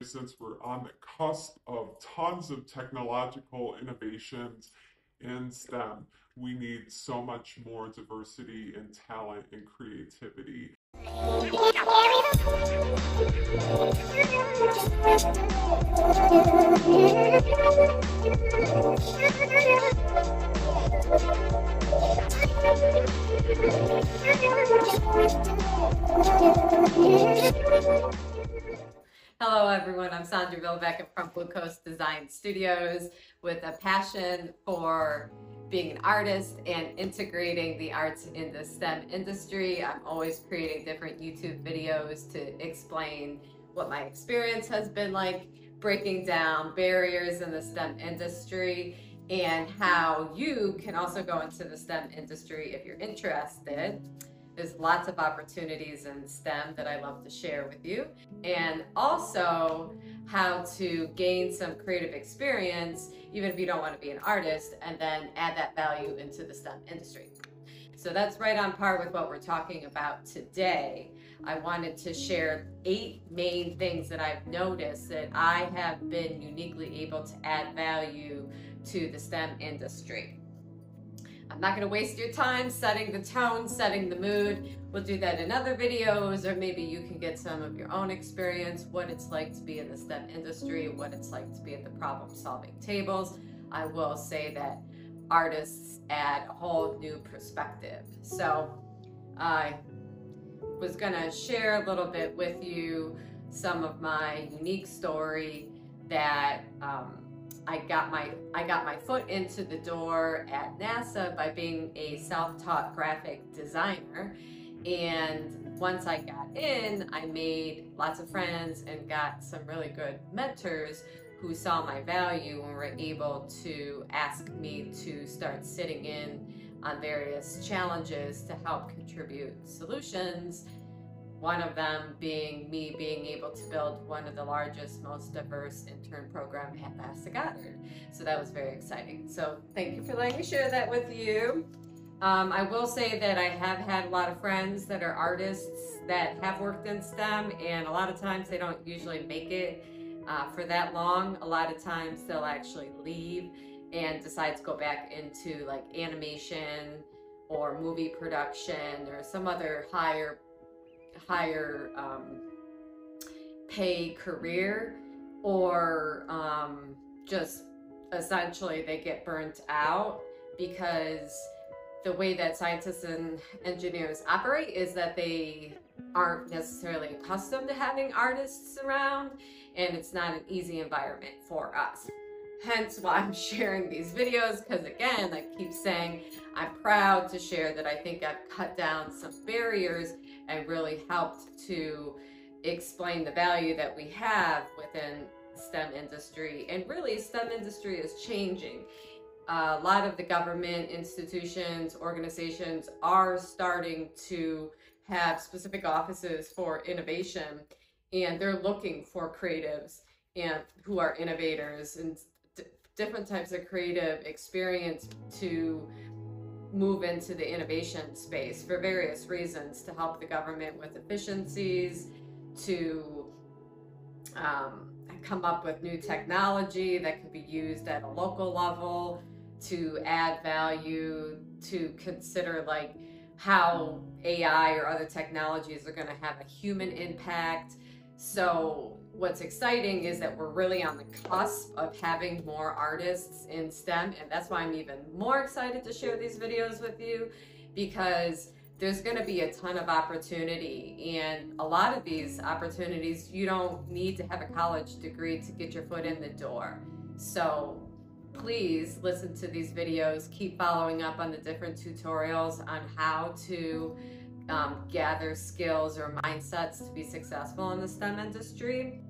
since we're on the cusp of tons of technological innovations in STEM, we need so much more diversity and talent and creativity. Hello everyone, I'm Sandra Vilevac from Blue Coast Design Studios with a passion for being an artist and integrating the arts in the STEM industry. I'm always creating different YouTube videos to explain what my experience has been like, breaking down barriers in the STEM industry, and how you can also go into the STEM industry if you're interested. There's lots of opportunities in STEM that I love to share with you, and also how to gain some creative experience, even if you don't want to be an artist, and then add that value into the STEM industry. So that's right on par with what we're talking about today. I wanted to share 8 main things that I've noticed that I have been uniquely able to add value to the STEM industry. I'm not going to waste your time setting the tone, setting the mood. We'll do that in other videos, or maybe you can get some of your own experience, what it's like to be in the STEM industry, what it's like to be at the problem-solving tables. I will say that artists add a whole new perspective. So I was going to share a little bit with you some of my unique story that I got my foot into the door at NASA by being a self-taught graphic designer. And once I got in, I made lots of friends and got some really good mentors who saw my value and were able to ask me to start sitting in on various challenges to help contribute solutions. One of them being me being able to build one of the largest, most diverse intern program at NASA Goddard. So that was very exciting. So thank you for letting me share that with you. I will say that I have had a lot of friends that are artists that have worked in STEM, and a lot of times they don't usually make it for that long. A lot of times they'll actually leave and decide to go back into like animation or movie production or some other higher pay career, or just essentially they get burnt out, because the way that scientists and engineers operate is that they aren't necessarily accustomed to having artists around, and it's not an easy environment for us. Hence why I'm sharing these videos, because again, I keep saying I'm proud to share that I think I've cut down some barriers and really helped to explain the value that we have within STEM industry. And really, STEM industry is changing. A lot of the government institutions, organizations are starting to have specific offices for innovation, and they're looking for creatives and who are innovators and different types of creative experience to move into the innovation space for various reasons, to help the government with efficiencies, to come up with new technology that could be used at a local level, to add value, to consider like how AI or other technologies are going to have a human impact. So what's exciting is that we're really on the cusp of having more artists in STEM, and that's why I'm even more excited to share these videos with you, because there's going to be a ton of opportunity, and a lot of these opportunities you don't need to have a college degree to get your foot in the door. So please listen to these videos, keep following up on the different tutorials on how to gather skills or mindsets to be successful in the STEM industry.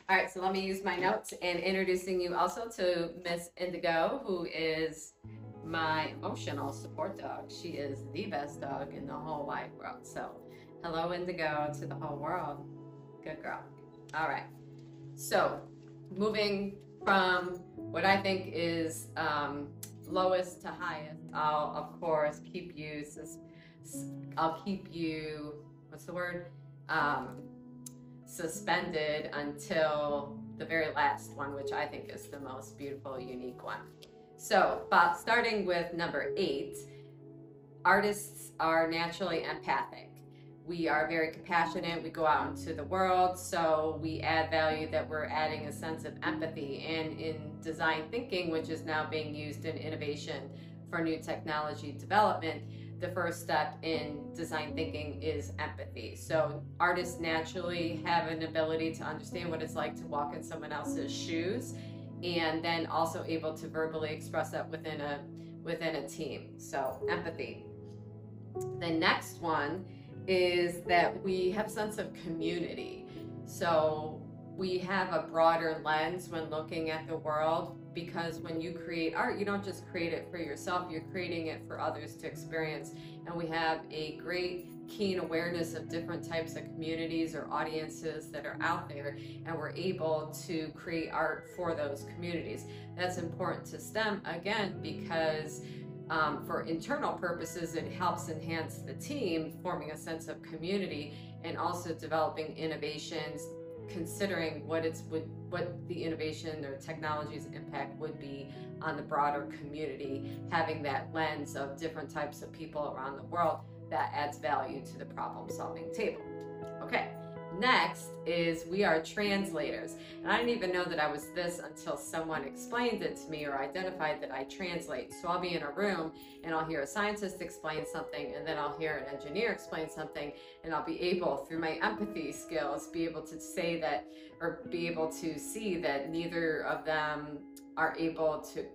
All right, so let me use my notes and introducing you also to Miss Indigo, who is my emotional support dog. She is the best dog in the whole wide world. So hello, Indigo, to the whole world. Good girl. All right, so moving from what I think is lowest to highest, I'll of course keep you what's the word? Suspended until the very last one, which I think is the most beautiful, unique one. So, starting with number 8, artists are naturally empathic. We are very compassionate. We go out into the world, so we add value that we're adding a sense of empathy. And in design thinking, which is now being used in innovation for new technology development, the first step in design thinking is empathy. So artists naturally have an ability to understand what it's like to walk in someone else's shoes, and then also able to verbally express that within a team. So empathy. The next one is that we have a sense of community. So we have a broader lens when looking at the world, because when you create art, you don't just create it for yourself, you're creating it for others to experience. And we have a great keen awareness of different types of communities or audiences that are out there, and we're able to create art for those communities. That's important to STEM, again, because for internal purposes, it helps enhance the team, forming a sense of community, and also developing innovations, considering what the innovation or technology's impact would be on the broader community. Having that lens of different types of people around the world, that adds value to the problem-solving table. Okay. Next is we are translators. And I didn't even know that I was this until someone explained it to me or identified that I translate. So I'll be in a room and I'll hear a scientist explain something, and then I'll hear an engineer explain something, and I'll be able, through my empathy skills, be able to say that, or be able to see that neither of them are able to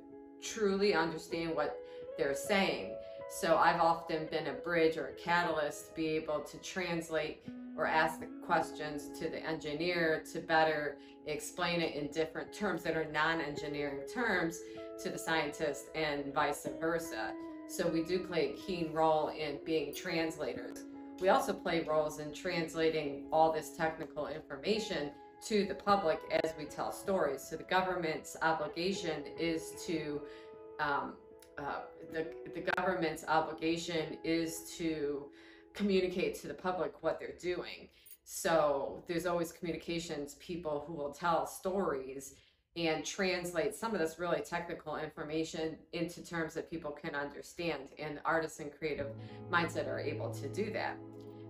truly understand what they're saying. So I've often been a bridge or a catalyst to be able to translate or ask the questions to the engineer to better explain it in different terms that are non-engineering terms to the scientist, and vice versa. So we do play a keen role in being translators. We also play roles in translating all this technical information to the public as we tell stories. So the government's obligation is to the government's obligation is to communicate to the public what they're doing. So there's always communications people who will tell stories and translate some of this really technical information into terms that people can understand, and artists and creative mindset are able to do that.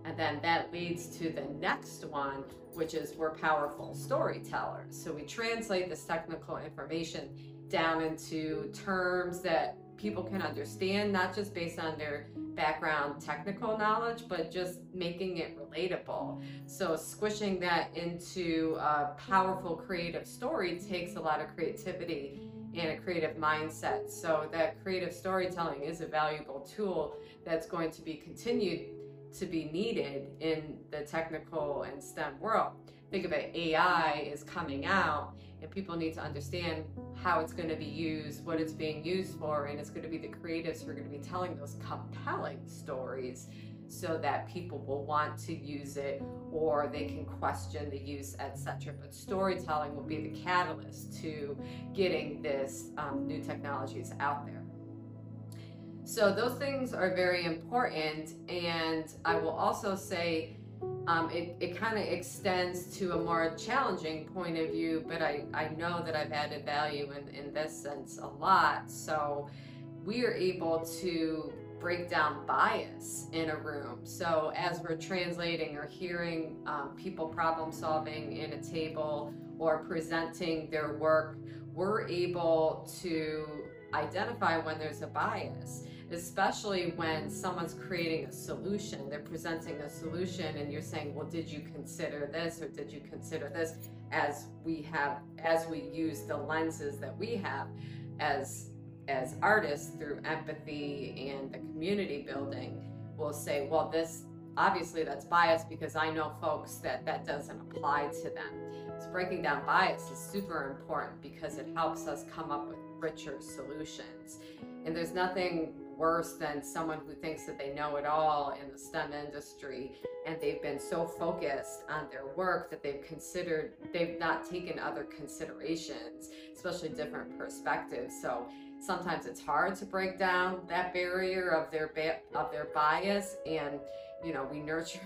And then that leads to the next one, which is we're powerful storytellers. So we translate this technical information down into terms that people can understand, not just based on their background technical knowledge, but just making it relatable. So squishing that into a powerful creative story takes a lot of creativity and a creative mindset. So that creative storytelling is a valuable tool that's going to be continued to be needed in the technical and STEM world. Think of it, AI is coming out, and people need to understand how it's going to be used, what it's being used for, and it's going to be the creatives who are going to be telling those compelling stories so that people will want to use it, or they can question the use, etc. But storytelling will be the catalyst to getting this new technologies out there. So those things are very important, and I will also say it kind of extends to a more challenging point of view, but I know that I've added value in this sense a lot. So we are able to break down bias in a room. So as we're translating or hearing people problem solving in a table or presenting their work, we're able to identify when there's a bias, especially when someone's creating a solution. They're presenting a solution and you're saying, well, did you consider this, or did you consider this? As we use the lenses that we have as artists through empathy and the community building, we'll say, well, this obviously that's biased because I know folks that doesn't apply to them. So breaking down bias is super important because it helps us come up with richer solutions. And there's nothing worse than someone who thinks that they know it all in the STEM industry, and they've been so focused on their work that they've not taken other considerations, especially different perspectives. So sometimes it's hard to break down that barrier of their bias, and we nurture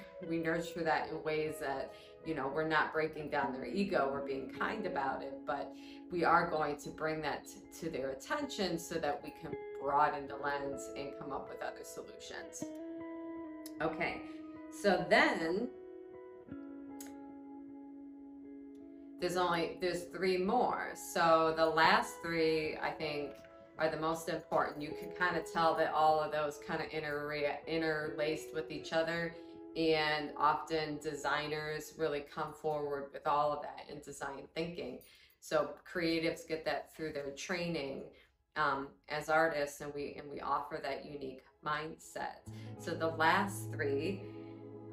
that in ways that, we're not breaking down their ego, we're being kind about it, but we are going to bring that to their attention so that we can broaden the lens and come up with other solutions. Okay, so then there's three more. So the last three, I think, are the most important. You can kind of tell that all of those kind of interlaced with each other, and often designers really come forward with all of that in design thinking. So creatives get that through their training as artists, and we offer that unique mindset. So the last three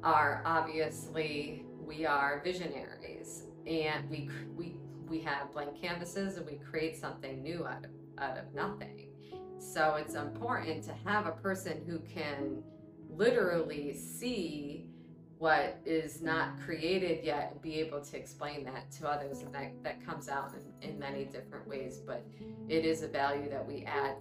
are, obviously, we are visionaries, and we have blank canvases, and we create something new out of nothing. So it's important to have a person who can literally see what is not created yet and be able to explain that to others, and that comes out in many different ways. But it is a value that we add,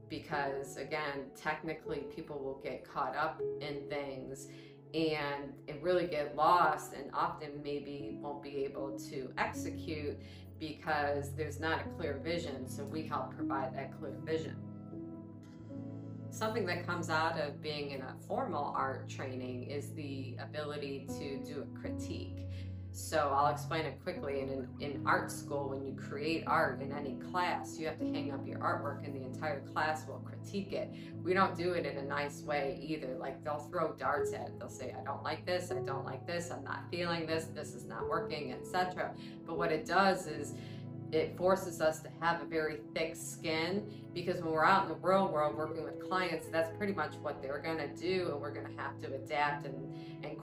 because again, technically people will get caught up in things and really get lost, and often maybe won't be able to execute because there's not a clear vision. So we help provide that clear vision. Something that comes out of being in a formal art training is the ability to do a critique. So I'll explain it quickly. In art school, when you create art in any class, you have to hang up your artwork, and the entire class will critique it. We don't do it in a nice way either. Like, they'll throw darts at it. They'll say, I don't like this, I don't like this, I'm not feeling this, this is not working, etc. But what it does is it forces us to have a very thick skin, because when we're out in the real world working with clients, that's pretty much what they're going to do, and we're going to have to adapt and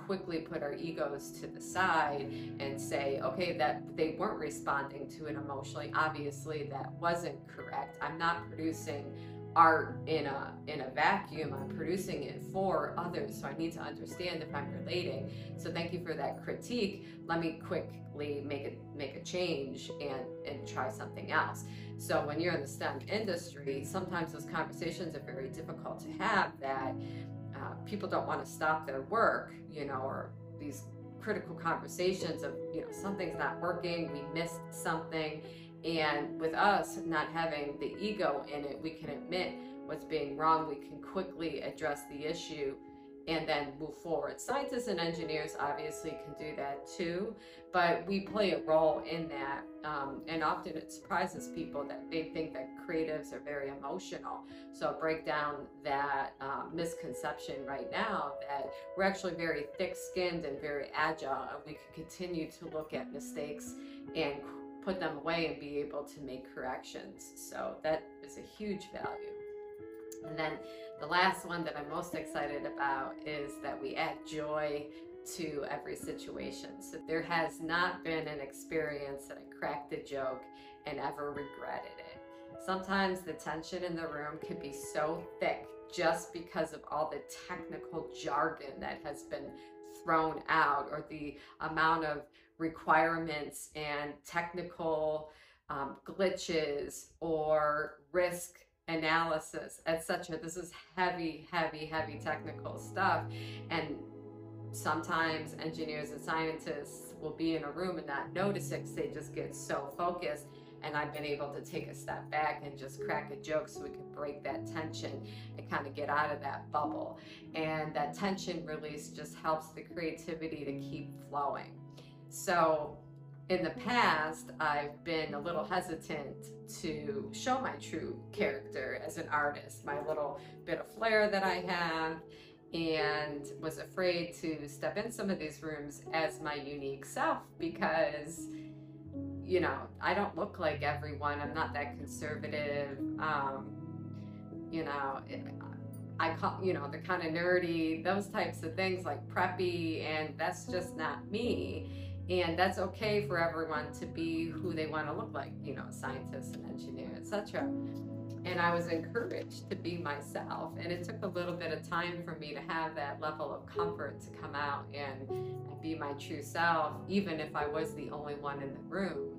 quickly put our egos to the side and say, okay, that they weren't responding to it emotionally, obviously that wasn't correct. I'm not producing art in a vacuum, I'm producing it for others, so I need to understand if I'm relating. So thank you for that critique. Let me quickly make a change and try something else. So when you're in the STEM industry, sometimes those conversations are very difficult to have, that people don't want to stop their work, or these critical conversations of, something's not working, we missed something. And with us not having the ego in it, we can admit what's being wrong, we can quickly address the issue, and then move forward. Scientists and engineers obviously can do that too, but we play a role in that. And often it surprises people that they think that creatives are very emotional. So I'll break down that misconception right now, that we're actually very thick-skinned and very agile, and we can continue to look at mistakes and put them away and be able to make corrections. So that is a huge value. And then the last one that I'm most excited about is that we add joy to every situation. So there has not been an experience that I cracked a joke and ever regretted it. Sometimes the tension in the room can be so thick just because of all the technical jargon that has been thrown out, or the amount of requirements and technical glitches or risk analysis, etc. This is heavy technical stuff, and sometimes engineers and scientists will be in a room and not notice it because they just get so focused. And I've been able to take a step back and just crack a joke so we can break that tension and kind of get out of that bubble. And that tension release just helps the creativity to keep flowing. So in the past, I've been a little hesitant to show my true character as an artist, my little bit of flair that I have, and was afraid to step in some of these rooms as my unique self, because I don't look like everyone. I'm not that conservative. I call, the kind of nerdy, those types of things, like preppy, and that's just not me. And that's okay for everyone to be who they want to look like, scientists and engineers, etc. And I was encouraged to be myself. And it took a little bit of time for me to have that level of comfort to come out and be my true self, even if I was the only one in the room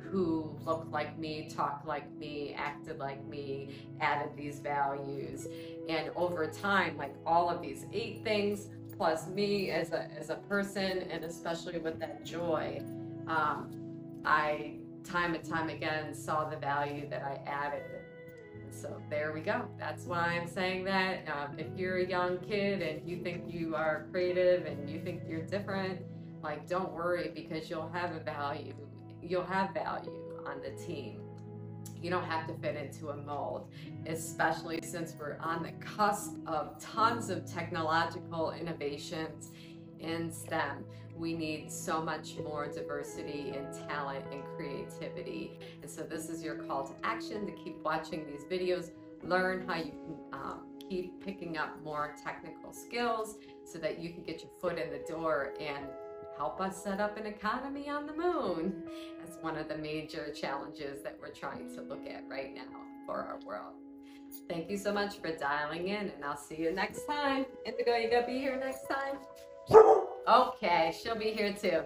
who looked like me, talked like me, acted like me, added these values. And over time, like all of these 8 things, plus me as a person, and especially with that joy, I time and time again saw the value that I added. So there we go. That's why I'm saying that. If you're a young kid and you think you are creative and you think you're different, like don't worry, because you'll have a value. You'll have value on the team. You don't have to fit into a mold, especially since we're on the cusp of tons of technological innovations in STEM. We need so much more diversity and talent and creativity. And so this is your call to action to keep watching these videos, learn how you can keep picking up more technical skills so that you can get your foot in the door and help us set up an economy on the moon. That's one of the major challenges that we're trying to look at right now for our world. Thank you so much for dialing in, and I'll see you next time. Indigo, you gonna be here next time? Okay, she'll be here too.